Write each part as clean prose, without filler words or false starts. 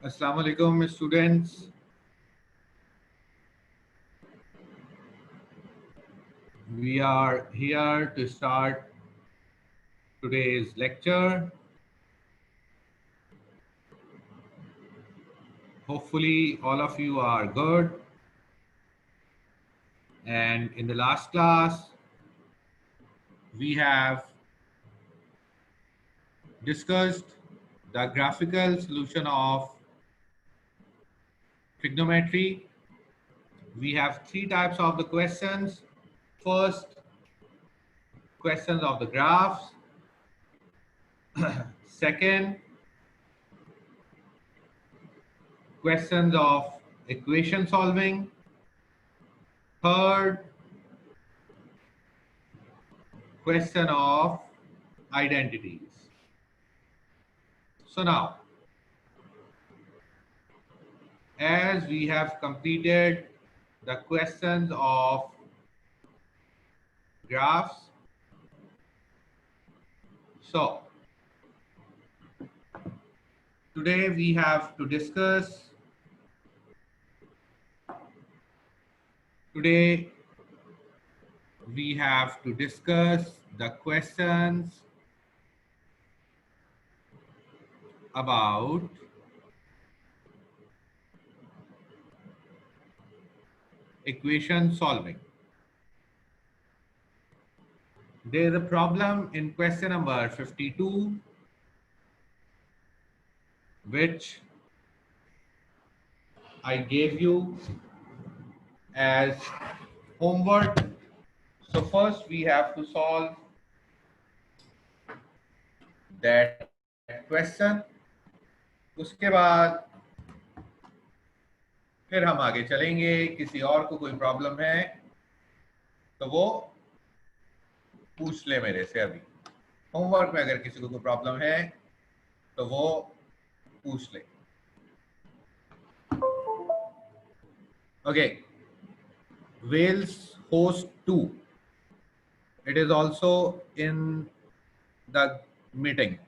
Assalamu alaikum, students. We are here to start today's lecture. Hopefully, all of you are good. And in the last class, we have discussed the graphical solution of trigonometry. We have three types of the questions. First, questions of the graphs. Second, questions of equation solving. Third, question of identities. So now, as we have completed the questions of graphs, so today we have to discuss today we have to discuss the questions about equation solving. There is a problem in question number 52, which I gave you as homework. So first we have to solve that question. उसके बाद फिर हम आगे चलेंगे. किसी और को कोई प्रॉब्लम है तो वो पूछ ले मेरे से. अभी होमवर्क में अगर किसी को कोई प्रॉब्लम है तो वो पूछ ले. Okay. Wales host 2. It is also in the meeting.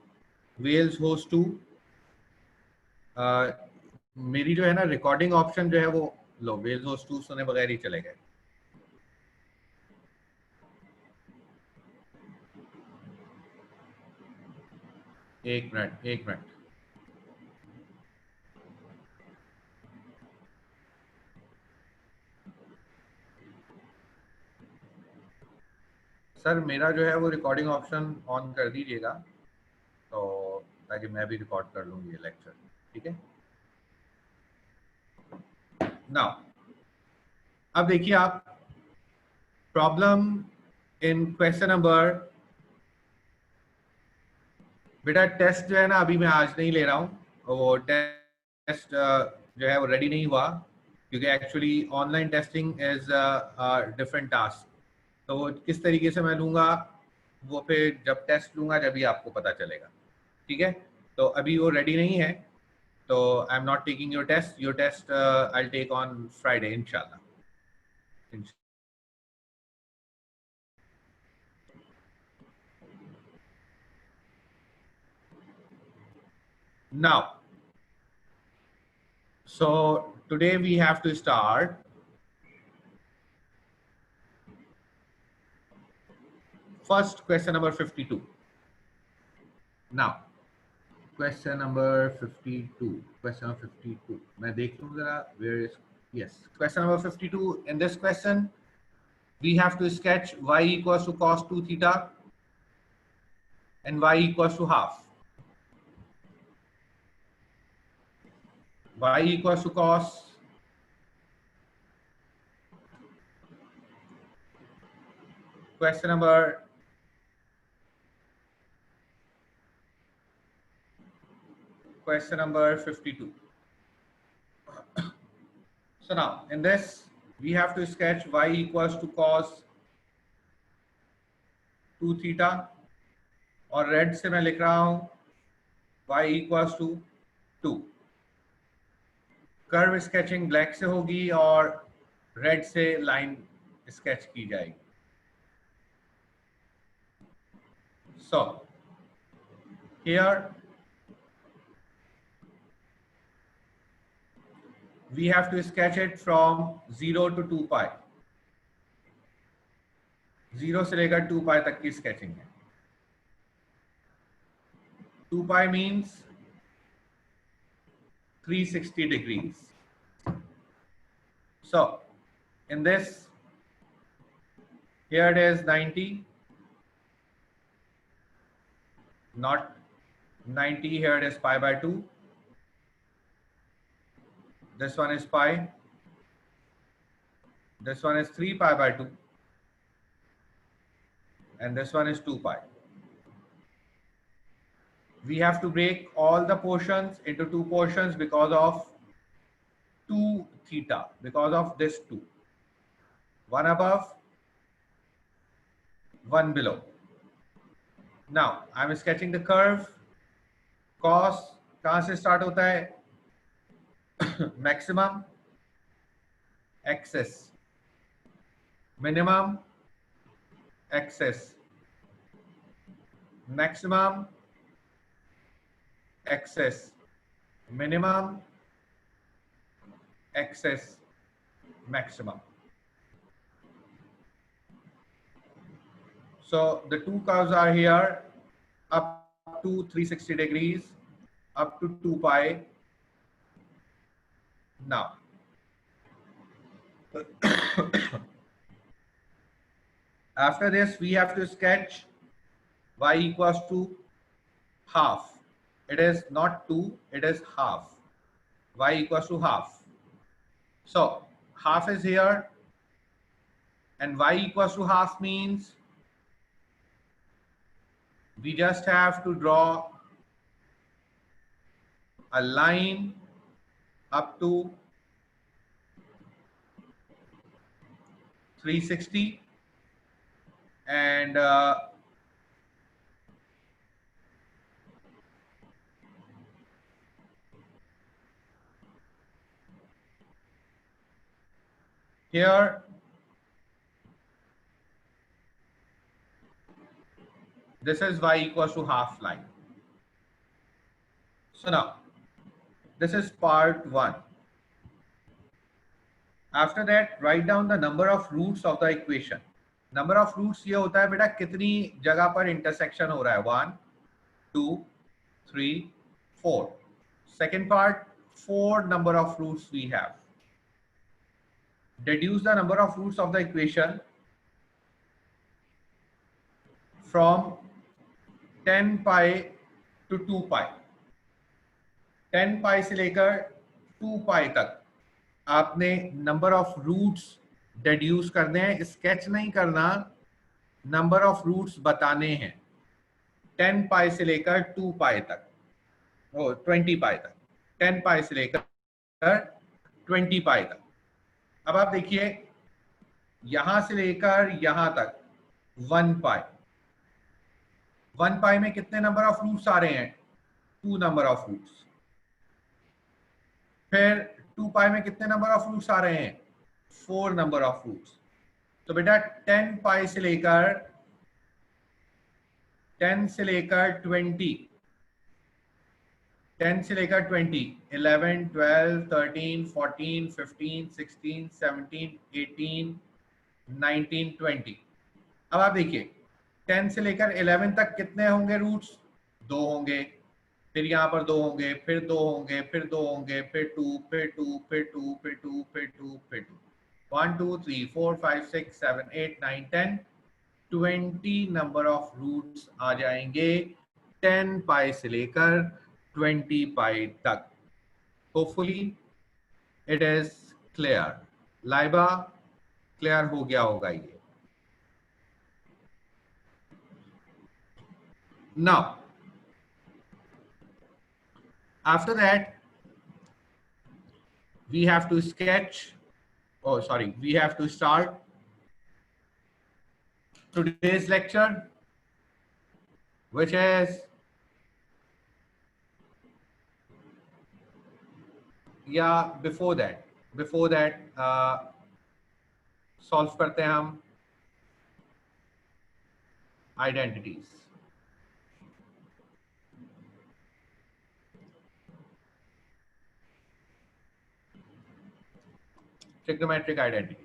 Wales host 2. मेरी जो है ना रिकॉर्डिंग ऑप्शन जो है वो लो. Wales host 2 सुने बगैर ही चले गए. एक मिनट. सर मेरा जो है वो रिकॉर्डिंग ऑप्शन ऑन कर दीजिएगा तो ताकि मैं भी रिकॉर्ड कर लूँ ये लेक्चर. ठीक है. नाउ अब देखिए आप प्रॉब्लम इन क्वेश्चन नंबर. बेटा टेस्ट जो है ना अभी मैं आज नहीं ले रहा हूँ. वो टेस्ट जो है वो रेडी नहीं हुआ क्योंकि actually online testing is different task. तो वो किस तरीके से मैं लूँगा वो फिर जब टेस्ट लूँगा जब भी आपको पता चलेगा. ठीक है. तो अभी वो रेडी नहीं है तो I am not taking your test. Your test I will take on Friday इंशाल्लाह. Now, so today we have to start first question number 52. Now, question number 52. Question number 52. मैं देख लूँ जरा. Where is, yes, question number 52. In this question, we have to sketch y equals to cos 2 theta and y equals to half. Y equals to cos question number 52. So now in this we have to sketch y equals to cos 2 theta और red से मैं लिख रहा हूं y equals to 2. Curve sketching black से होगी और red से लाइन स्केच की जाएगी. So here we have to sketch it from 0 to 2 pi. 0 से लेकर 2 pi तक की स्केचिंग है. 2 pi means 360 degrees. So in this, here it is 90, not 90, here it is pi by 2. This one is pi. This one is 3 pi by 2. And this one is 2 pi. We have to break all the portions into 2 portions because of 2 theta, because of this 2. One above, one below. Now I'm sketching the curve. Cos कहाँ से start होता है? Maximum, excess, minimum, excess, maximum, excess, minimum, excess, maximum. So the two curves are here, up to 360 degrees, up to 2 pi. Now after this we have to sketch y equals to half. It is not 2, it is half. Y equals to half. So half is here, and y equals to half means we just have to draw a line up to 360 and here this is y equals to half line. So now this is part 1. After that, write down the number of roots of the equation. Number of roots ये होता है बेटा कितनी जगह पर intersection हो रहा है. 1, 2, 3, 4. Second part, 4 number of roots we have. Deduce the number of roots of the equation from 10 pi to 2 pi. 10 pi से लेकर 2 pi तक आपने नंबर ऑफ रूट्स डिड्यूस करने हैं. स्केच नहीं करना, नंबर ऑफ रूट्स बताने हैं. 10 पाई से लेकर 2 पाई तक, 20 पाई तक. 10 पाई से लेकर 20 पाई तक. अब आप देखिए यहां से लेकर यहां तक 1 पाई. 1 पाई में कितने नंबर ऑफ रूट्स आ रहे हैं? 2 नंबर ऑफ रूट्स. फिर 2 पाई में कितने नंबर ऑफ रूट्स आ रहे हैं? 4 नंबर ऑफ रूट्स. तो बेटा 10 पाई से लेकर 10 से लेकर 20, 10 से लेकर 20, 11, 12, 13, 14, 15, 16, 17, 18, 19, 20. अब आप देखिए 10 से लेकर 11 तक कितने होंगे रूट्स? 2 होंगे. फिर यहाँ पर 2 होंगे, फिर 2 होंगे, फिर 2 होंगे, फिर 2, फिर 2, फिर 2, फिर 2, फिर 2, फिर 2. 1, 2, 3, 4, 5, 6, 7, 8, 9, 10, 20 नंबर ऑफ रूट्स आ जाएंगे 10 पाई से लेकर 20 पाई तक. Hopefully it is clear. Laiba clear हो गया होगा ये. Now after that we have to sketch, we have to start today's lecture, which is before that solve करते हैं हम identities. trigonometric identities.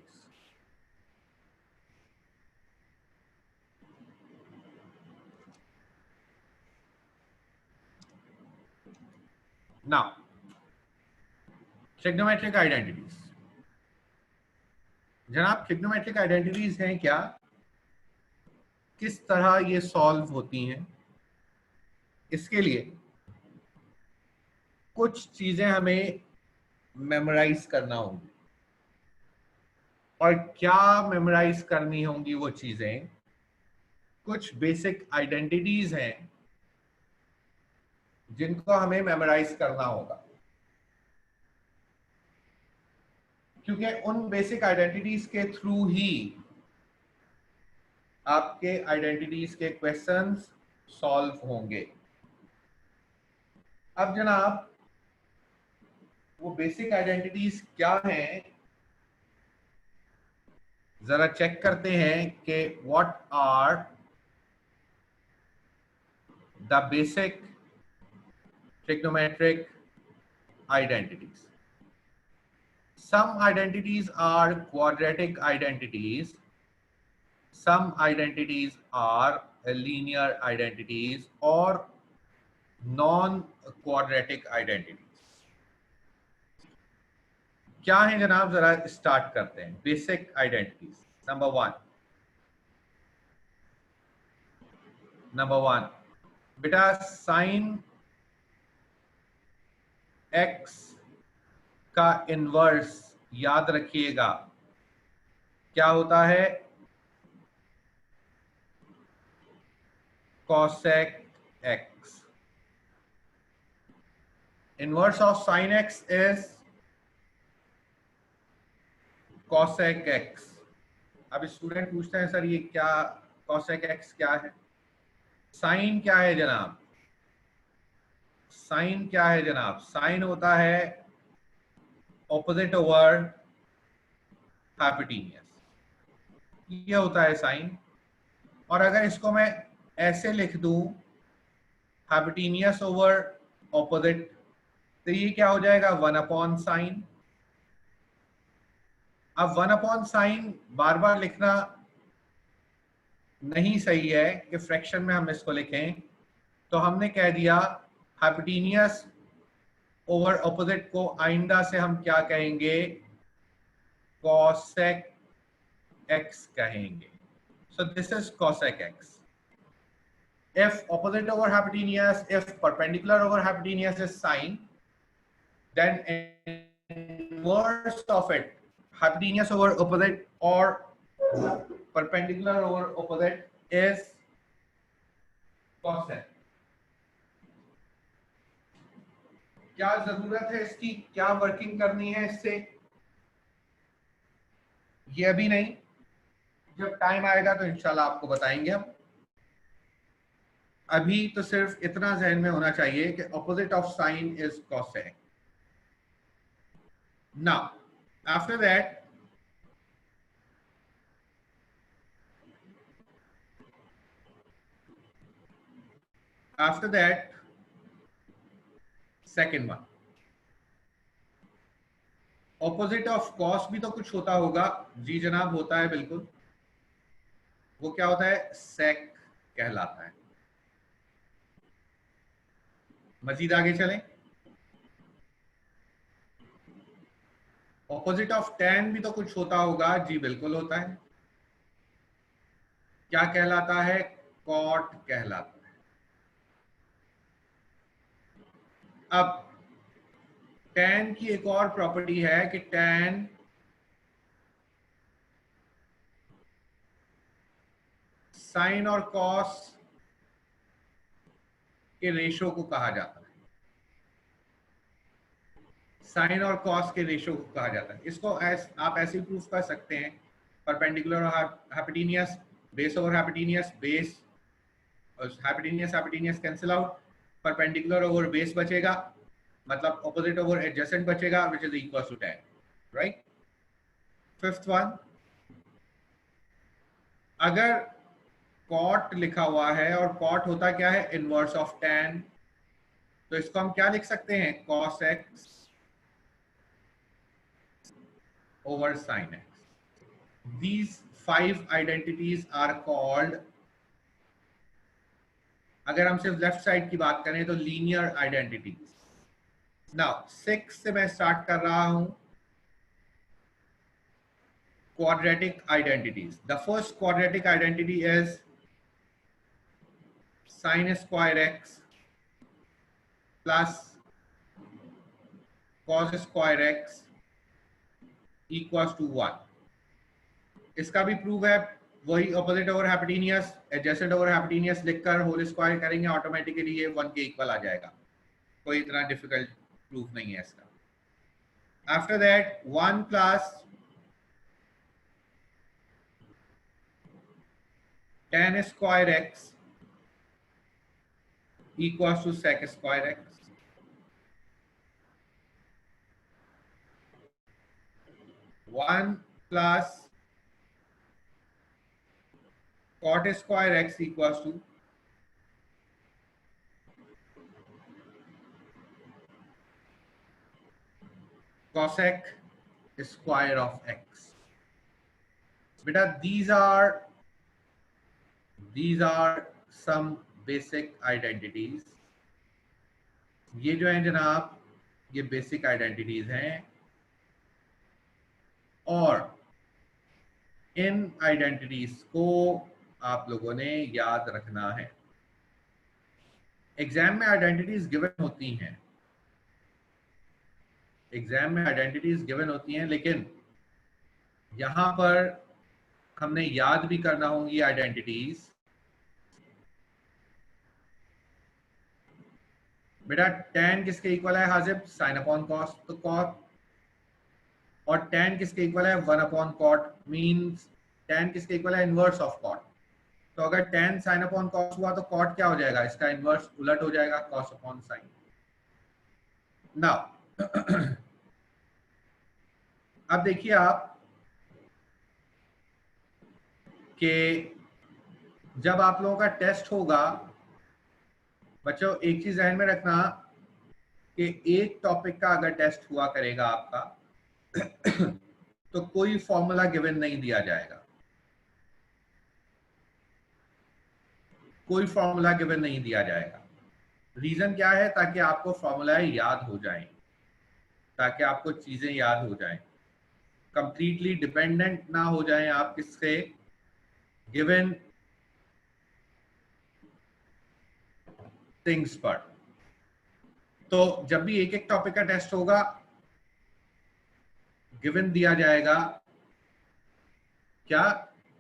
Now, trigonometric identities. जनाब ट्रिग्नोमेट्रिक आइडेंटिटीज हैं क्या, किस तरह ये सॉल्व होती हैं, इसके लिए कुछ चीजें हमें मेमोराइज करना होंगी। और क्या मेमोराइज करनी होंगी वो चीजें, कुछ बेसिक आइडेंटिटीज हैं जिनको हमें मेमोराइज करना होगा, क्योंकि उन बेसिक आइडेंटिटीज के थ्रू ही आपके आइडेंटिटीज के क्वेश्चंस सॉल्व होंगे। अब जनाब वो बेसिक आइडेंटिटीज क्या हैं, जरा चेक करते हैं कि what are the basic trigonometric identities. Some identities are quadratic identities, some identities are linear identities or non-quadratic identities. क्या है जनाब, जरा स्टार्ट करते हैं। बेसिक आइडेंटिटीज नंबर वन बेटा, साइन x का इनवर्स याद रखिएगा क्या होता है, cosec x. Inverse of sin x is cosec x. अब स्टूडेंट पूछते हैं सर ये क्या cosec x क्या है, साइन क्या है जनाब, साइन क्या है जनाब, साइन होता है ऑपोजिट ओवर हाइपोटेन्यूस, ये होता है साइन। और अगर इसको मैं ऐसे लिख दूं हाइपोटेन्यूस ओवर ऑपोजिट, तो ये क्या हो जाएगा 1/sin। अब 1/sin बार बार लिखना नहीं सही है कि फ्रैक्शन में हम इसको लिखें, तो हमने कह दिया हाइपोटेन्यूस ओवर ऑपोजिट को आइंदा से हम क्या कहेंगे, cosec x कहेंगे। So this is cosec x. If opposite over hypotenuse, if perpendicular over hypotenuse is sine, then inverse of it, hypotenuse over opposite or perpendicular over opposite is cosec. क्या जरूरत है इसकी, क्या वर्किंग करनी है इससे, ये अभी नहीं, जब टाइम आएगा तो इंशाल्लाह आपको बताएंगे हम। अभी तो सिर्फ इतना जहन में होना चाहिए कि opposite of sine is cosec. Now after that second one, opposite of cos भी तो कुछ होता होगा, जी जनाब होता है बिल्कुल, वो क्या होता है, सेक कहलाता है। मजीद आगे चलें, ऑपोजिट ऑफ tan भी तो कुछ होता होगा, जी बिल्कुल होता है, क्या कहलाता है, कॉट कहलाता है। अब tan की एक और प्रॉपर्टी है कि tan साइन और कॉस के रेशो को कहा जाता है, साइन और कॉस के रेशो को कहा जाता है। इसको आप ऐसे प्रूफ कर सकते हैं, परपेंडिकुलर और hypotenuse, base over hypotenuse, base hypotenuse hypotenuse cancel out, perpendicular over base बचेगा, मतलब ऑपोजिट ओवर एडजेसेंट बचेगा, which is equal to tan, right. Fifth one, अगर कॉट लिखा हुआ है और कॉट होता क्या है, इनवर्स ऑफ tan, तो इसको हम क्या लिख सकते हैं, cos x over sin x. These 5 identities are called, अगर हम सिर्फ लेफ्ट साइड की बात करें तो लीनियर आइडेंटिटीज. नाउ 6 से मैं स्टार्ट कर रहा हूं quadratic identities. The first quadratic identity is sin square x plus cos square x equals to 1. इसका भी प्रूव है, वही ऑपोजिट ओवर हैप्टेनियस एडजेसेंट ओवर हैप्टेनियस लिखकर होल स्क्वायर करेंगे, ऑटोमेटिकली ये 1 के इक्वल आ जाएगा. कोई इतना डिफिकल्ट प्रूफ नहीं है इसका. After that 1 plus tan square x equals to sec square x. One plus cot square x equals to cosec square of x. Beta, these are some basic identities. ये जो है जनाब, ये बेसिक आइडेंटिटीज हैं और इन आइडेंटिटीज को आप लोगों ने याद रखना है. एग्जाम में आइडेंटिटीज गिवन होती हैं, एग्जाम में आइडेंटिटीज गिवन होती हैं, लेकिन यहां पर हमने याद भी करना होंगी आइडेंटिटीज. बेटा tan किसके इक्वल है हाजिब? sin upon cos. तो cos और tan किसके इक्वल है? 1 अपॉन cot. मींस tan किसके इक्वल है? Inverse of cot. तो अगर tan sin अपॉन cos हुआ तो cot क्या हो जाएगा? इसका इनवर्स उलट हो जाएगा, cos अपॉन sin. नाउ अब देखिए आप कि जब आप लोगों का टेस्ट होगा, बच्चों एक चीज ध्यान में रखना कि एक टॉपिक का अगर टेस्ट हुआ करेगा आपका तो कोई फॉर्मूला गिवन नहीं दिया जाएगा, कोई फॉर्मूला गिवन नहीं दिया जाएगा. रीजन क्या है? ताकि आपको फॉर्मूला याद हो जाए, ताकि आपको चीजें याद हो जाएं, कंप्लीटली डिपेंडेंट ना हो जाएं आप किससे? गिवन थिंग्स पर. तो जब भी एक एक टॉपिक का टेस्ट होगा, गिवन दिया जाएगा क्या?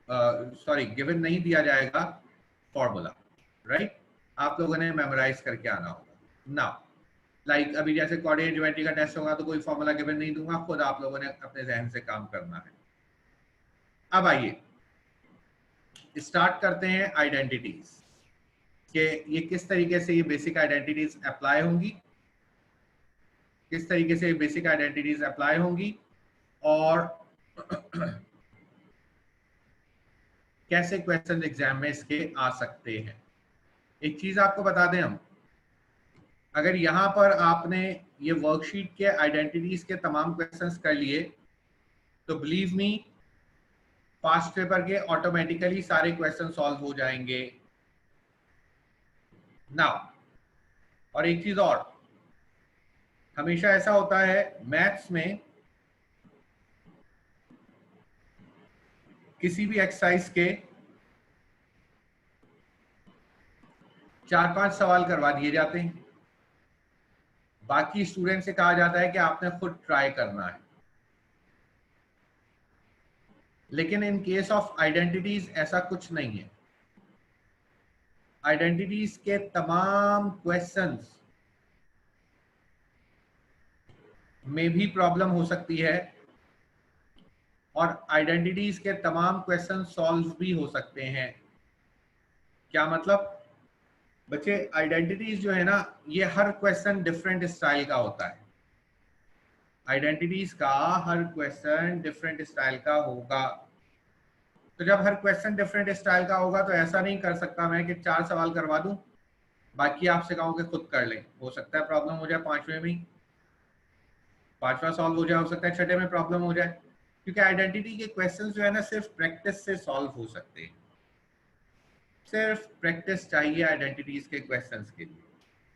सॉरी, गिवन नहीं दिया जाएगा फॉर्मूला, राइट? आप लोगों ने मेमोराइज करके आना होगा. नाउ लाइक अभी जैसे कोऑर्डिनेट ज्योमेट्री का टेस्ट होगा तो कोई फॉर्मूला गिवन नहीं दूंगा, खुद आप लोगों ने अपने जहन से काम करना है. अब आइए स्टार्ट करते हैं आइडेंटिटीज कि ये किस तरीके से ये बेसिक आइडेंटिटीज अप्लाई होंगी, किस तरीके से बेसिक आइडेंटिटीज अप्लाई होंगी और कैसे क्वेश्चन एग्जाम में इसके आ सकते हैं. एक चीज आपको बता दें हम, अगर यहां पर आपने ये वर्कशीट के आइडेंटिटीज के तमाम क्वेश्चंस कर लिए तो बिलीव मी पास्ट पेपर के ऑटोमेटिकली सारे क्वेश्चन सॉल्व हो जाएंगे. नाउ और एक चीज और, हमेशा ऐसा होता है मैथ्स में, किसी भी एक्सरसाइज के 4-5 सवाल करवा दिए जाते हैं, बाकी स्टूडेंट से कहा जाता है कि आपने खुद ट्राई करना है. लेकिन इन केस ऑफ आइडेंटिटीज ऐसा कुछ नहीं है. आइडेंटिटीज के तमाम क्वेश्चंस में भी प्रॉब्लम हो सकती है और आइडेंटिटीज के तमाम क्वेश्चन सॉल्व भी हो सकते हैं. क्या मतलब? बच्चे आइडेंटिटीज जो है ना, ये हर क्वेश्चन डिफरेंट स्टाइल का होता है. आइडेंटिटीज का हर क्वेश्चन डिफरेंट स्टाइल का होगा. तो जब हर क्वेश्चन डिफरेंट स्टाइल का होगा तो ऐसा नहीं कर सकता मैं कि 4 सवाल करवा दूं, बाकी आपसे कहूं कि खुद कर लें. हो सकता है प्रॉब्लम हो जाए 5वें में, 5वां सॉल्व हो जाए, हो सकता है 6ठे में प्रॉब्लम हो जाए. क्योंकि आइडेंटिटी के क्वेश्चंस जो है ना सिर्फ प्रैक्टिस से सॉल्व हो सकते हैं, सिर्फ प्रैक्टिस चाहिए आइडेंटिटीज के क्वेश्चंस के लिए।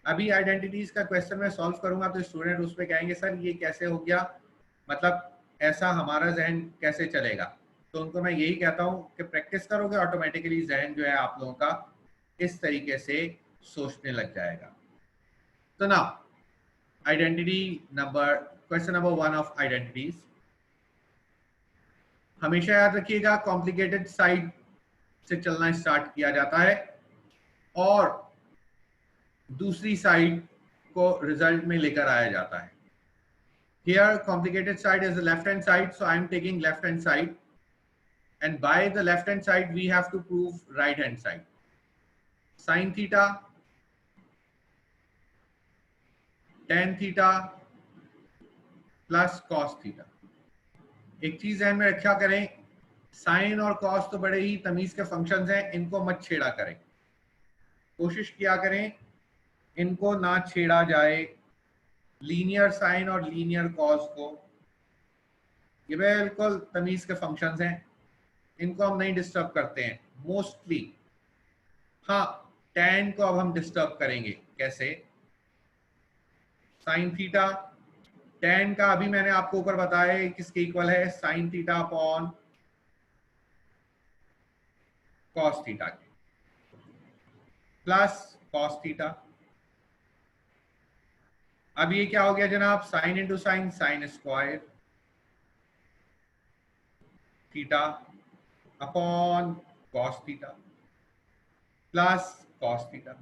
अभी आइडेंटिटीज का क्वेश्चन मैं सॉल्व करूंगा तो स्टूडेंट उस पर कहेंगे सर ये कैसे हो गया, मतलब ऐसा हमारा जहन कैसे चलेगा। तो उनको मैं यही कहता हूँ कि प्रैक्टिस करोगे ऑटोमेटिकली जहन जो है आप लोगों का इस तरीके से सोचने लग जाएगा। तो ना identity number, question number 1 of identities, हमेशा याद रखिएगा कॉम्प्लिकेटेड साइड से चलना स्टार्ट किया जाता है और दूसरी साइड को रिजल्ट में लेकर आया जाता है। Here complicated side is the left hand side, so I am taking left hand side, and by the left hand side we have to prove right hand side. Sin theta, tan theta plus cos theta. एक चीज ध्यान में रखा करें, sign और cos तो बड़े ही तमीज के फंक्शंस हैं, इनको मत छेड़ा करें, कोशिश किया करें इनको ना छेड़ा जाए। लीनियर साइन और लीनियर कॉस को, ये बिल्कुल तमीज के फंक्शंस हैं, इनको हम नहीं डिस्टर्ब करते हैं मोस्टली। हाँ, tan को अब हम डिस्टर्ब करेंगे, कैसे? साइन थीटा, tan का अभी मैंने आपको ऊपर बताया है किसके इक्वल है, sine theta upon cos theta के, प्लस कॉस थीटा। अब ये क्या हो गया जनाब, sine into sine, sign square theta upon cos theta plus cos theta.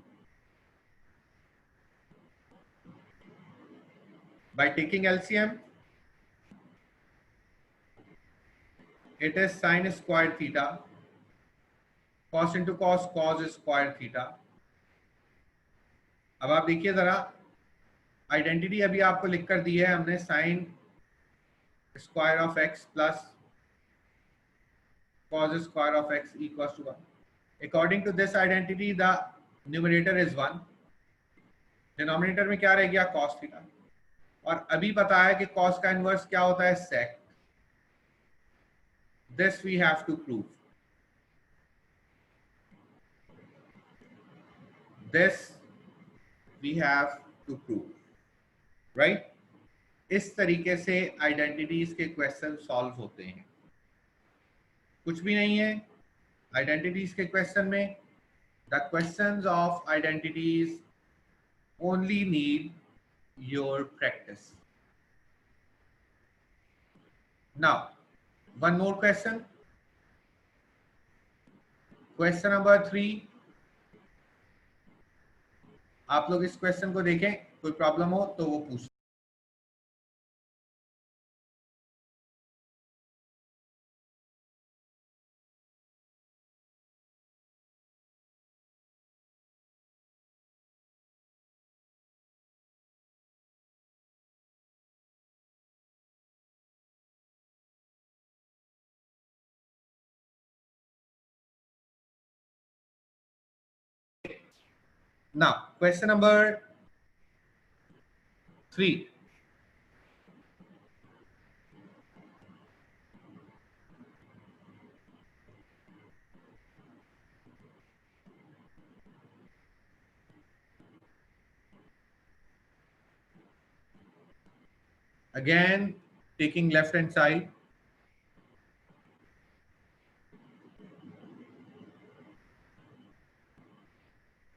By taking LCM, it is sin square theta, cos into cos, cos square theta। अब आप देखिए जरा, आइडेंटिटी अभी आपको लिख कर दी है हमने, sine square of x plus cos square of x equals to 1। According to this identity, the numerator is 1, denominator में क्या रह गया, cos थीटा। और अभी पता है कि cos का इनवर्स क्या होता है, sec। This we have to prove, this we have to prove, right? इस तरीके से आइडेंटिटीज के क्वेश्चन सॉल्व होते हैं, कुछ भी नहीं है आइडेंटिटीज के क्वेश्चन में। The questions of identities only need your practice. Now one more question, question number 3। आप लोग इस क्वेश्चन को देखें, कोई प्रॉब्लम हो तो वो पूछ। Now, question number 3. Again, taking left hand side,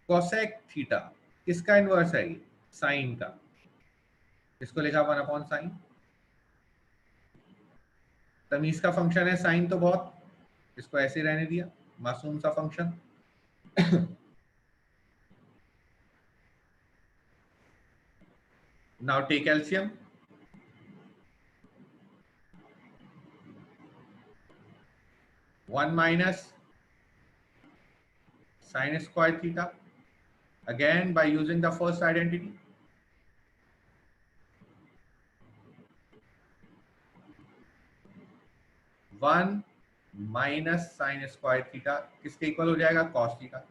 cosec theta किसका इनवर्स है, ये साइन का, इसको लिखा 1 अपॉन साइन। तमीज का फंक्शन है साइन तो बहुत, इसको ऐसे रहने दिया, मासूम सा function. Now take LCM, one minus sine square theta, again by using the first identity, one minus sine square theta किसके इक्वल हो जाएगा, cos theta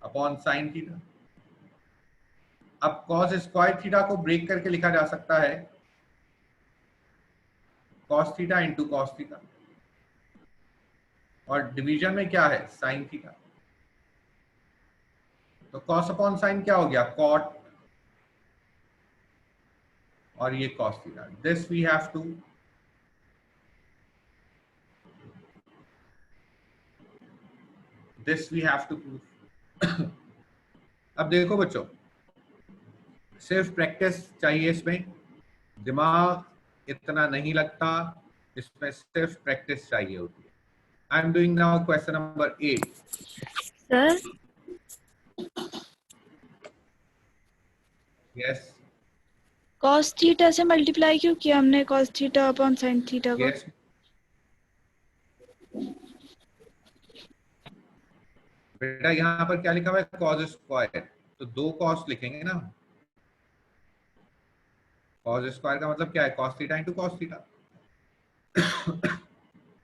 upon sine theta. अब cos स्क्वायर थीटा को ब्रेक करके लिखा जा सकता है cos theta into cos theta, और डिवीजन में क्या है sin थीटा, तो cos अपॉन sin क्या हो गया cot, और ये cos theta. This we have to prove. अब देखो बच्चों, सिर्फ प्रैक्टिस चाहिए इसमें, दिमाग इतना नहीं लगता, इसमें सिर्फ प्रैक्टिस चाहिए होती है. I am doing now question number 8. Sir yes cos theta से मल्टीप्लाई क्यों किया हमने cos theta upon sin theta को? यस बेटा, यहाँ पर क्या लिखा हुआ है cos स्क्वायर, तो दो cos लिखेंगे ना. cos स्क्वायर का मतलब क्या है cos theta into cos theta,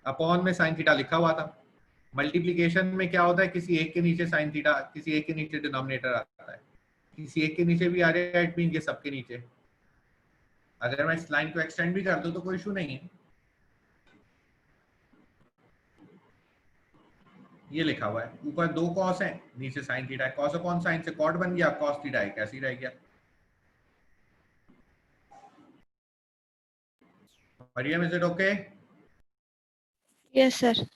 upon में sin थीटा लिखा हुआ था. मल्टीप्लीकेशन में क्या होता है, किसी एक के नीचे sin थीटा, किसी एक के नीचे डिनोमिनेटर आता है, किसी एक के नीचे भी आ जाएगा, इट मीन ये सबके नीचे. अगर मैं इस लाइन को एक्सटेंड भी कर दूं तो कोई इशू नहीं है. ये लिखा हुआ है, ऊपर दो cos है, नीचे sin थीटा है, cos अपॉन sin से cot बन गया, cos थीटा है कैसे ही रह गया. Mariam, is it okay? Yes sir.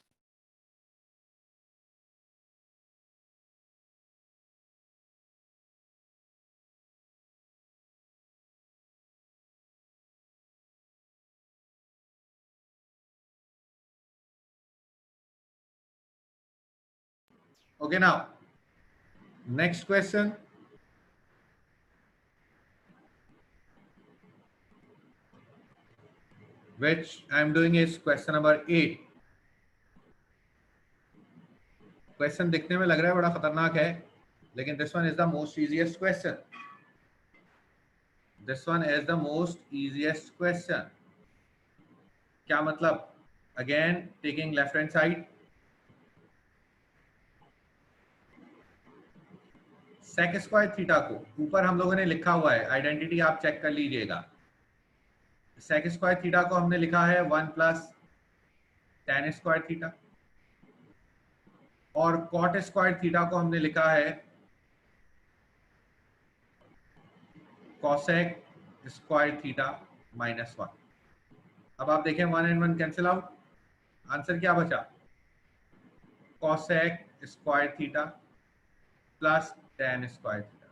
Okay, now next question. Which I am doing is question number 8. Question दिखने में लग रहा है बड़ा खतरनाक है, लेकिन this one is the most easiest question. This one is the most easiest question. क्या मतलब? Again taking left hand side, sec square theta को ऊपर हम लोगों ने लिखा हुआ है, आइडेंटिटी आप चेक कर लीजिएगा. sec स्क्वायर थीटा को हमने लिखा है 1 प्लस tan स्क्वायर थीटा, और cot स्क्वायर थीटा को हमने लिखा है cosec स्क्वायर थीटा माइनस 1. अब आप देखें 1 एंड 1 कैंसिल आउट, आंसर क्या बचा cosec square theta plus tan square theta.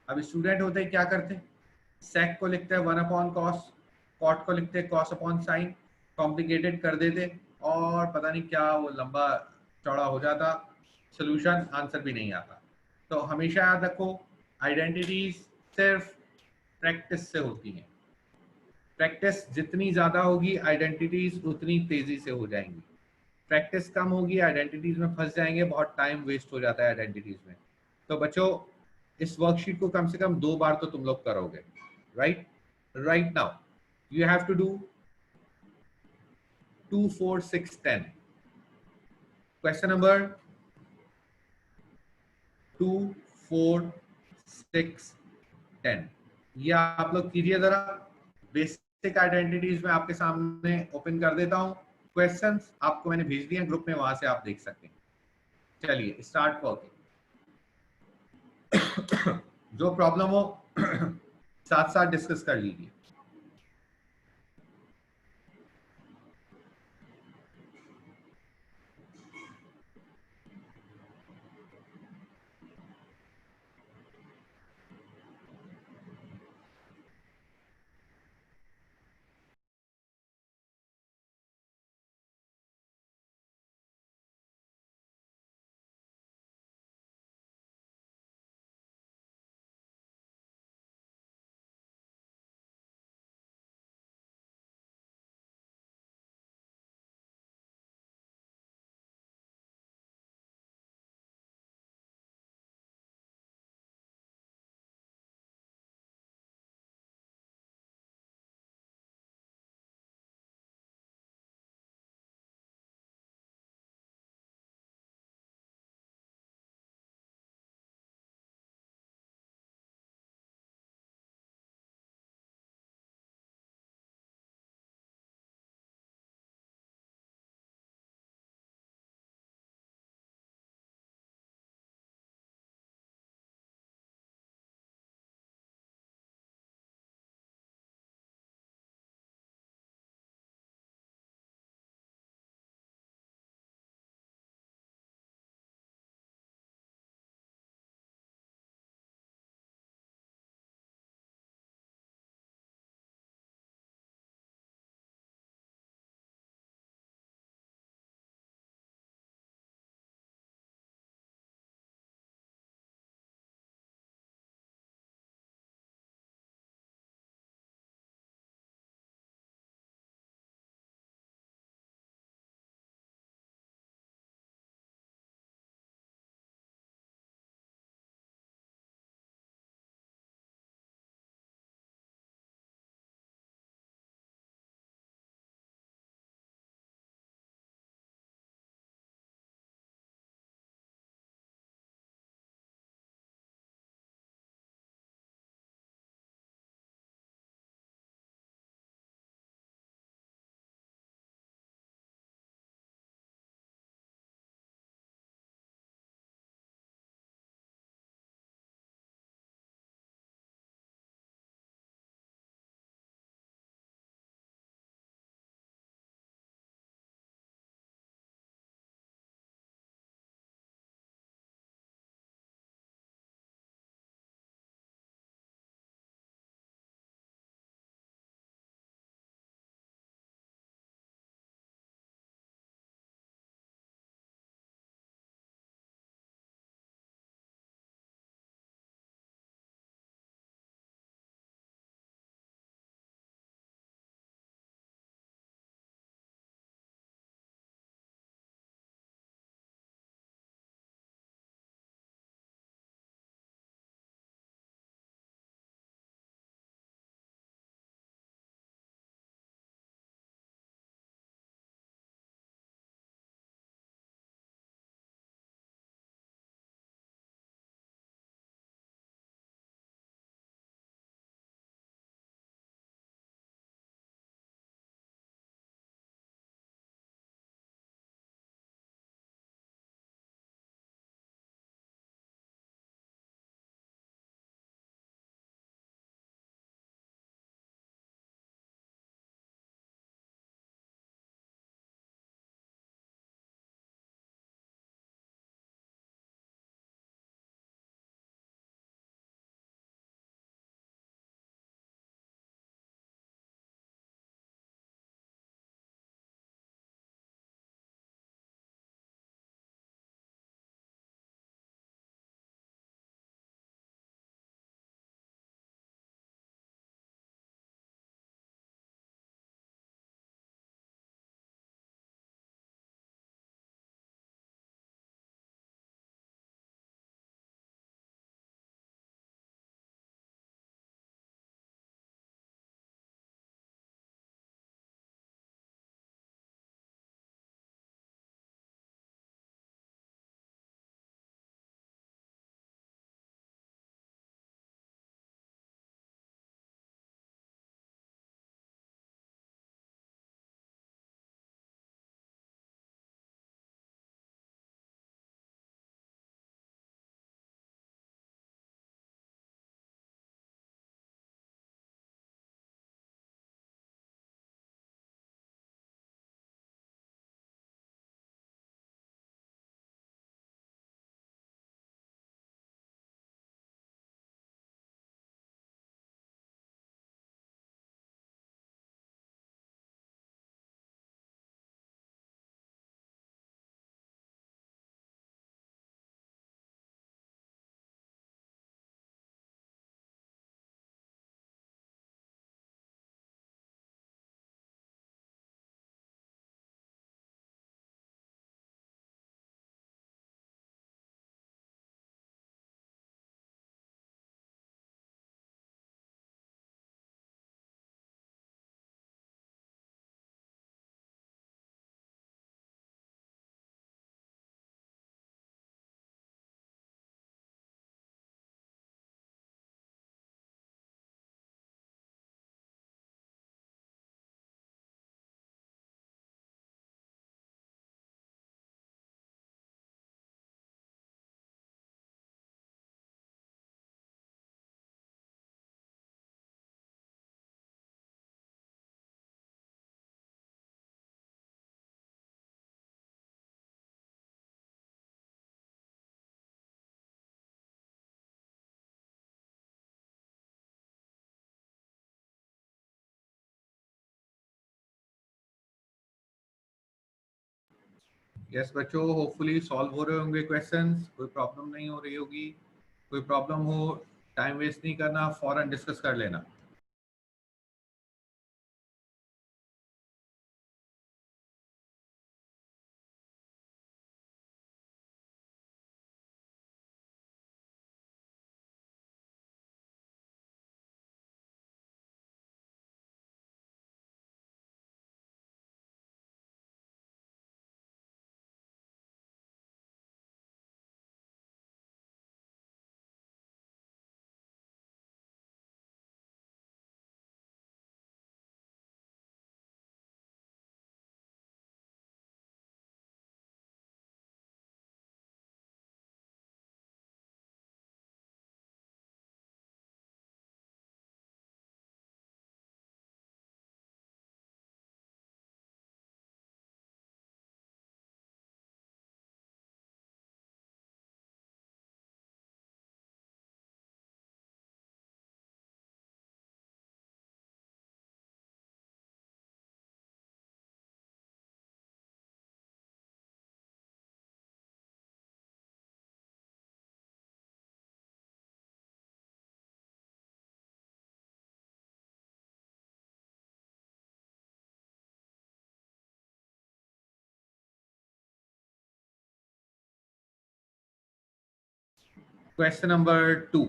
अब स्टूडेंट होते क्या करते, sec को लिखते हैं 1 अपॉन cos, cot को लिखते हैं cos अपॉन sin, कॉम्प्लिकेटेड कर देते और पता नहीं क्या वो लंबा चौड़ा हो जाता, सोल्यूशन आंसर भी नहीं आता. तो हमेशा याद रखो, आइडेंटिटीज सिर्फ प्रैक्टिस से होती हैं. प्रैक्टिस जितनी ज्यादा होगी आइडेंटिटीज उतनी तेजी से हो जाएंगी. प्रैक्टिस कम होगी आइडेंटिटीज में फंस जाएंगे, बहुत टाइम वेस्ट हो जाता है आइडेंटिटीज में. तो बच्चों, इस वर्कशीट को कम से कम 2 बार तो तुम लोग करोगे, right? Right now you have to do 2, 4, 6, 10. Question number 2, 4, 6, 10. ये आप लोग कीजिए जरा. बेसिक आइडेंटिटीज में आपके सामने ओपन कर देता हूं. क्वेश्चंस आपको मैंने भेज दिए हैं ग्रुप में, वहां से आप देख सकते हैं. चलिए स्टार्ट वर्किंग. जो प्रॉब्लम हो साथ साथ डिस्कस कर लीजिए. यस बच्चों, होपफुली सॉल्व हो रहे होंगे क्वेश्चंस, कोई प्रॉब्लम नहीं हो रही होगी। कोई प्रॉब्लम हो, टाइम वेस्ट नहीं करना, फौरन डिस्कस कर लेना। Question number 2.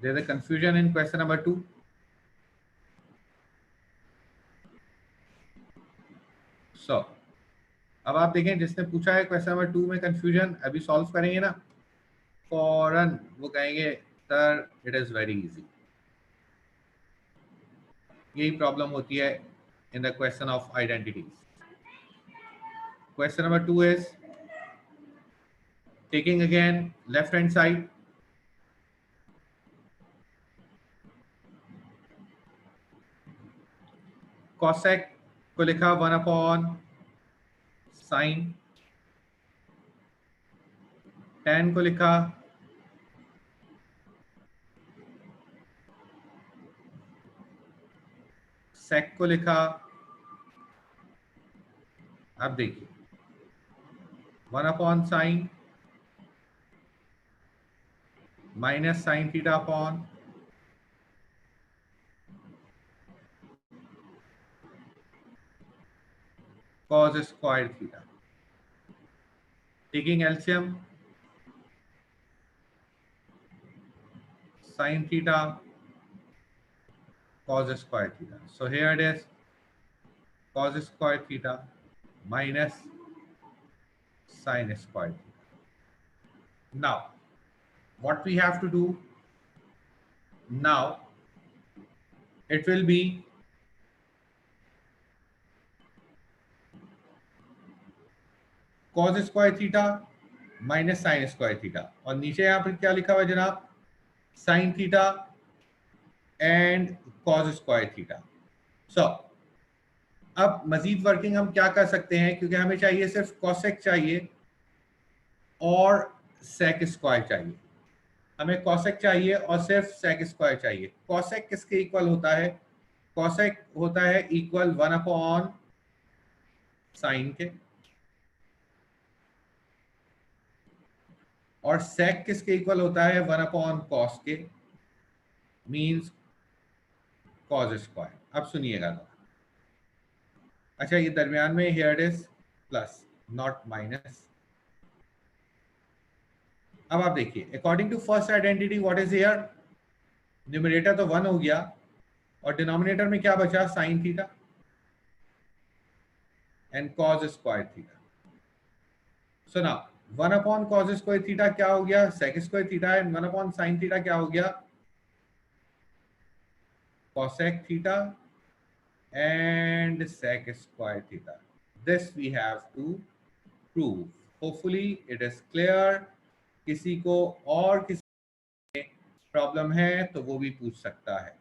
There's a confusion in question number 2. So, अब आप देखें, जिसने पूछा है क्वेश्चन नंबर 2 में कंफ्यूजन, अभी सॉल्व करेंगे ना, फौरन वो कहेंगे sir it is very easy. यही प्रॉब्लम होती है in the question of identities. Question number 2 is taking again left hand side, cosec को लिखा 1 अपॉन साइन, tan को लिखा sec को लिखा, अब देखिए 1 upon sine minus sine theta upon cos square theta. Taking LCM, sin theta cos square theta. So here it is cos square theta minus sin square theta. Now what we have to do now, it will be cos square theta minus sine square theta, और नीचे यहाँ पर क्या लिखा हुआ है जनाब, sine theta and cos square theta. So अब मजीद वर्किंग हम क्या कर सकते हैं, क्योंकि हमें चाहिए सिर्फ cosec चाहिए और sec स्क्वायर चाहिए। हमें cosec चाहिए और सिर्फ sec स्क्वायर चाहिए। cosec किसके इक्वल होता है, cosec होता है इक्वल 1 अपॉन साइन के, और sec किसके इक्वल होता है 1 अपॉन cos के, मींस cos स्क्वायर। अब सुनिएगा, अच्छा ये दरमियान में here it is plus not minus. अब आप देखिए, according to first identity what is here, numerator तो 1 हो गया और डिनोमिनेटर में क्या बचा, sine theta and cos square theta. So now 1 upon cos square theta क्या हो गया, sec square theta, and 1 upon sin theta क्या हो गया, cosec theta and sec square theta. This we have to prove. Hopefully it is clear. किसी को और किसी प्रॉब्लम है तो वो भी पूछ सकता है।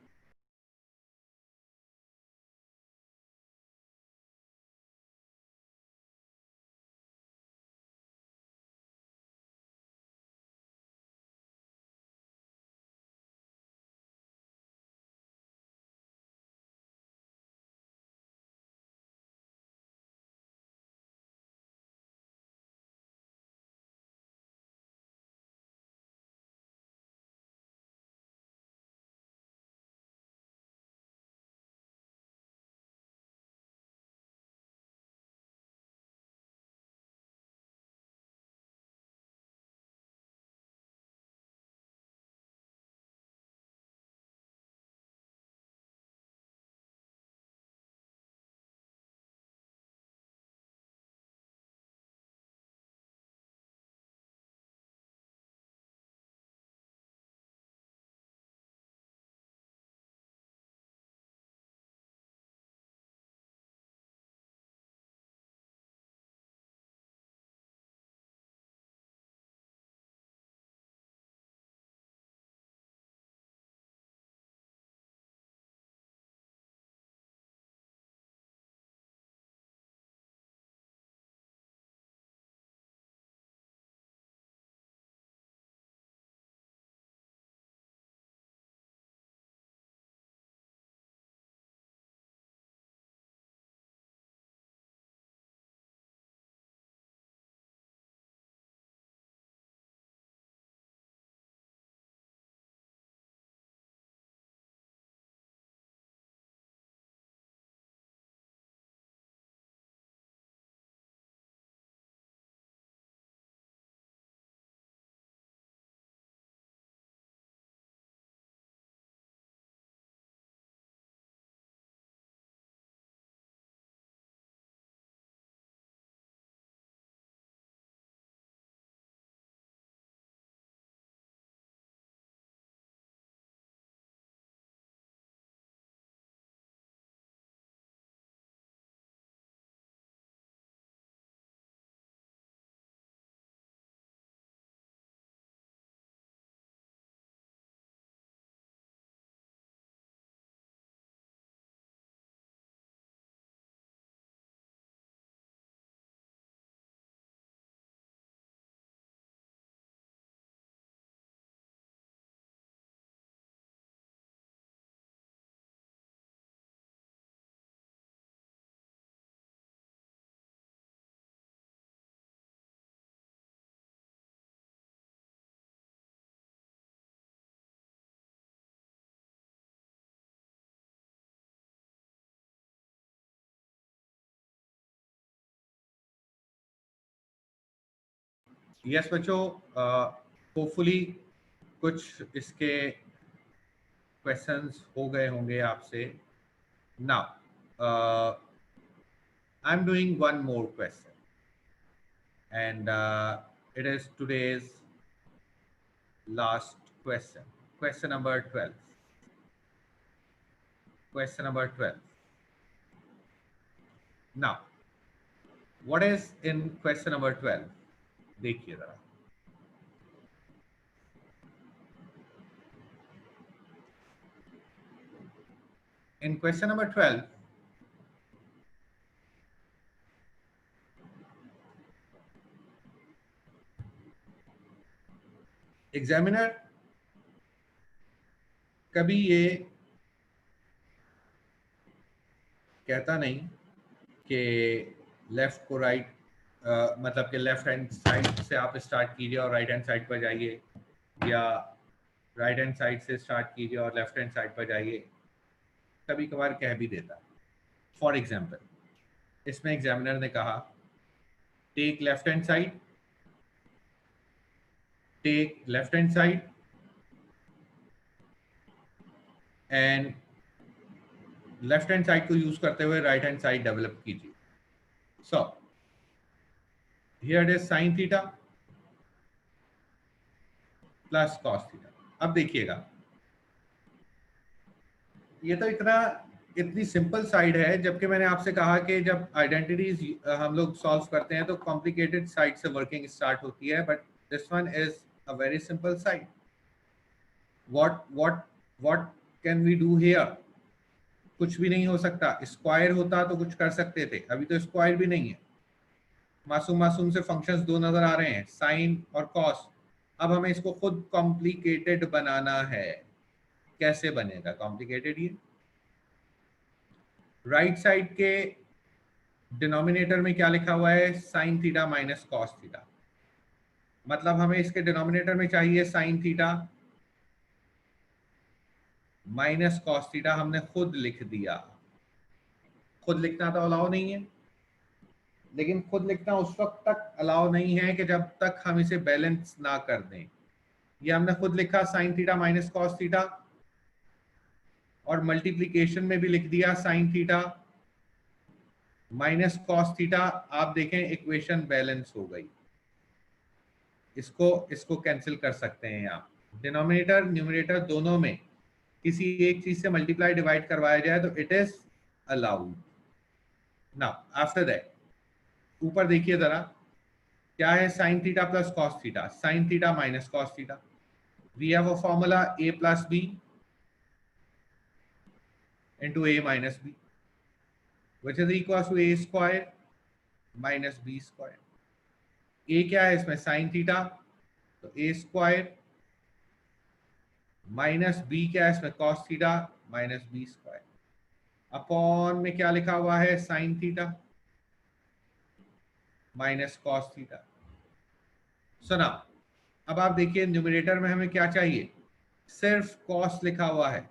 यस बच्चों, होपफुली कुछ इसके क्वेश्चंस हो गए होंगे आपसे. Now I am doing one more question and it is today's last question. Question number 12. Question number 12. Now, what is in question number 12? देखिए जरा. In question number 12, एग्जामिनर कभी ये कहता नहीं कि लेफ्ट को राइट, मतलब कि लेफ्ट हैंड साइड से आप स्टार्ट कीजिए और राइट हैंड साइड पर जाइए, या राइट हैंड साइड से स्टार्ट कीजिए और लेफ्ट हैंड साइड पर जाइए. कभी कभार कह भी देता. फॉर एग्जाम्पल, इसमें एग्जामिनर ने कहा take left hand side, take left hand side and left hand side को यूज करते हुए राइट हैंड साइड डेवलप कीजिए. So here it is sine theta plus cos theta. अब देखिएगा, ये तो इतनी सिंपल साइड है, जबकि मैंने आपसे कहा कि जब आइडेंटिटीज हम लोग सॉल्व करते हैं तो कॉम्प्लिकेटेड साइड से वर्किंग स्टार्ट होती है, but this one is a very simple side. What can we do here? कुछ भी नहीं हो सकता. स्क्वायर होता तो कुछ कर सकते थे, अभी तो स्क्वायर भी नहीं है. मासूम से फंक्शंस दो नजर आ रहे हैं, साइन और कॉस. अब हमें इसको खुद कॉम्प्लिकेटेड बनाना है. कैसे बनेगा कॉम्प्लिकेटेड? ये राइट साइड के डिनोमिनेटर में क्या लिखा हुआ है? Sine theta minus cos theta. मतलब हमें इसके डिनोमिनेटर में चाहिए sign theta minus cos theta. हमने खुद लिख दिया. खुद लिखना तो अलाउ नहीं है, लेकिन खुद लिखना उस वक्त तक अलाउ नहीं है कि जब तक हम इसे बैलेंस ना कर दें. ये हमने खुद लिखा sign theta minus cos theta, और मल्टीप्लीकेशन में भी लिख दिया sign theta minus cos theta. आप देखें इक्वेशन बैलेंस हो गई. इसको कैंसिल कर सकते हैं आप. डिनोमिनेटर न्यूमरेटर दोनों में किसी एक चीज से मल्टीप्लाई डिवाइड करवाया जाए तो it is allowed. Now after that ऊपर देखिए जरा, क्या है? Sine theta plus cos theta. Sine theta minus cos theta. We have a formula a plus b into a minus b, which is equal to a square minus b square. a क्या है इसमें? Sine theta, तो a square minus b क्या है इसमें? Cos theta minus b square. Upon में क्या लिखा हुआ है? Sine theta minus cos theta. सुना, अब आप देखिए न्यूमरेटर में हमें क्या चाहिए? सिर्फ कॉस लिखा हुआ है,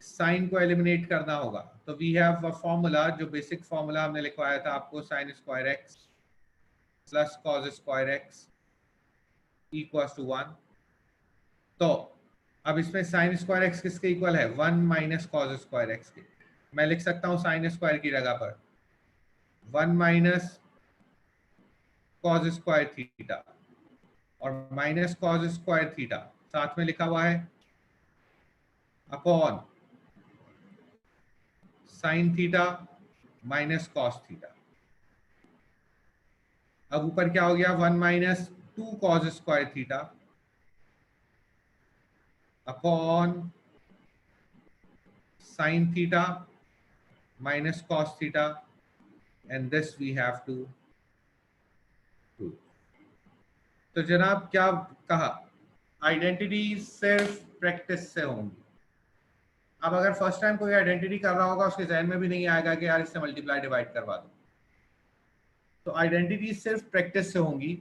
साइन को एलिमिनेट करना होगा. तो वी हैव अ फॉर्मूला, जो बेसिक फॉर्मूला हमने लिखवाया था आपको, sine square x plus cos square x equals to 1. तो अब इसमें साइन स्क्वायर एक्स किसके इक्वल है? 1 माइनस कॉस स्क्वायर एक्स के. मैं लिख सकता हूं साइन स्क्वायर की जगह पर 1 माइनस कॉस स्क्वायर थीटा, और माइनस कॉस स्क्वायर थीटा साथ में लिखा हुआ है upon sine theta minus cos theta. अब ऊपर क्या हो गया? 1 minus 2 cos square theta upon sine theta minus cos theta, and this we have to do. तो जनाब क्या कहा? आइडेंटिटी सिर्फ प्रैक्टिस से होंगी. अब अगर फर्स्ट टाइम कोई आइडेंटिटी कर रहा होगा, उसके जहन में भी नहीं आएगा कि यार इससे मल्टीप्लाई डिवाइड करवा दो. तो आइडेंटिटी सिर्फ प्रैक्टिस से होंगी,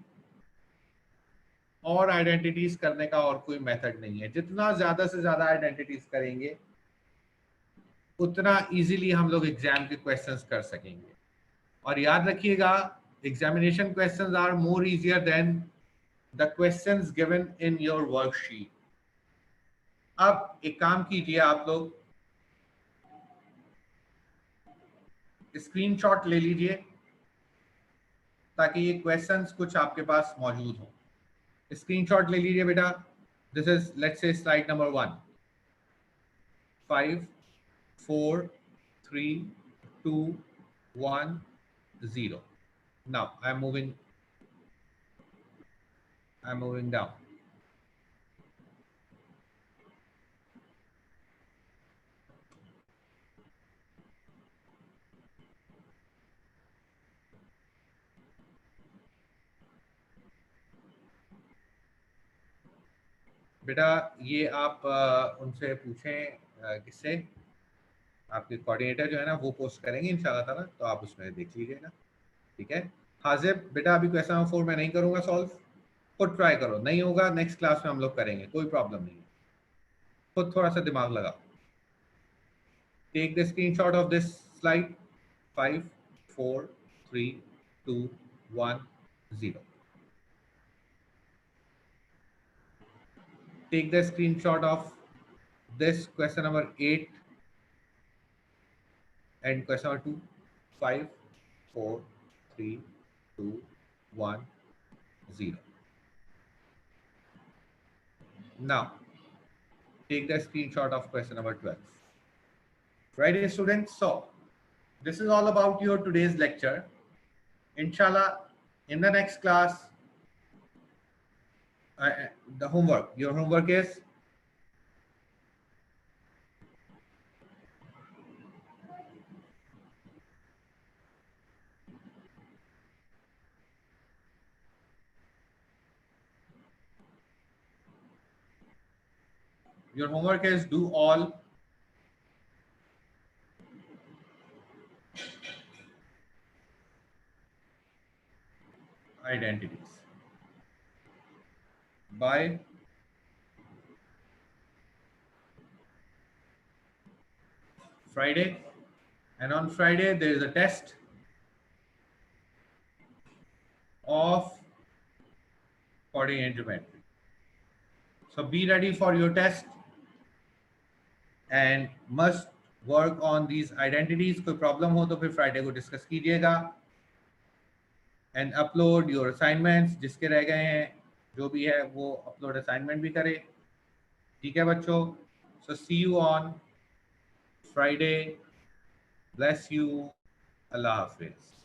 और आइडेंटिटीज करने का और कोई मेथड नहीं है. जितना ज्यादा से ज्यादा आइडेंटिटीज करेंगे उतना इजीली हम लोग एग्जाम के क्वेश्चंस कर सकेंगे. और याद रखिएगा, examination questions are more easier than the questions given in your worksheet. अब एक काम कीजिए, आप लोग स्क्रीनशॉट ले लीजिए ताकि ये क्वेश्चंस कुछ आपके पास मौजूद हो. स्क्रीनशॉट ले लीजिए बेटा. This is let's say slide number 1. 5 4 3 2 1 0. Now I'm moving down. बेटा ये आप उनसे पूछें, किससे, आपके कोऑर्डिनेटर जो है ना वो पोस्ट करेंगे इंशाल्लाह ताला, तो आप उसमें देख लीजिएगा. ठीक है. हाजिब बेटा अभी क्वेश्चन नंबर 4 मैं नहीं करूंगा सॉल्व, खुद ट्राई करो, नहीं होगा नेक्स्ट क्लास में हम लोग करेंगे, कोई प्रॉब्लम नहीं है. खुद थोड़ा सा दिमाग लगाओ. Take the screenshot of this slide. 5 4 3 2 1 0. Take the screenshot of this question number 8 and question number 2. 5 4 3 2 1 0. Now take the screenshot of question number 12. Right, students? So this is all about your today's lecture. Inshallah, in the next class, the homework. Your homework is do all identities by Friday, and on Friday there is a test of coordinate geometry. So be ready for your test and must work on these identities. कोई problem हो तो फिर Friday को discuss कीजिएगा, and upload your assignments. जिसके रह गए हैं जो भी है वो upload assignment भी करे. ठीक है बच्चों. So see you on Friday. Bless you. Allah Hafiz.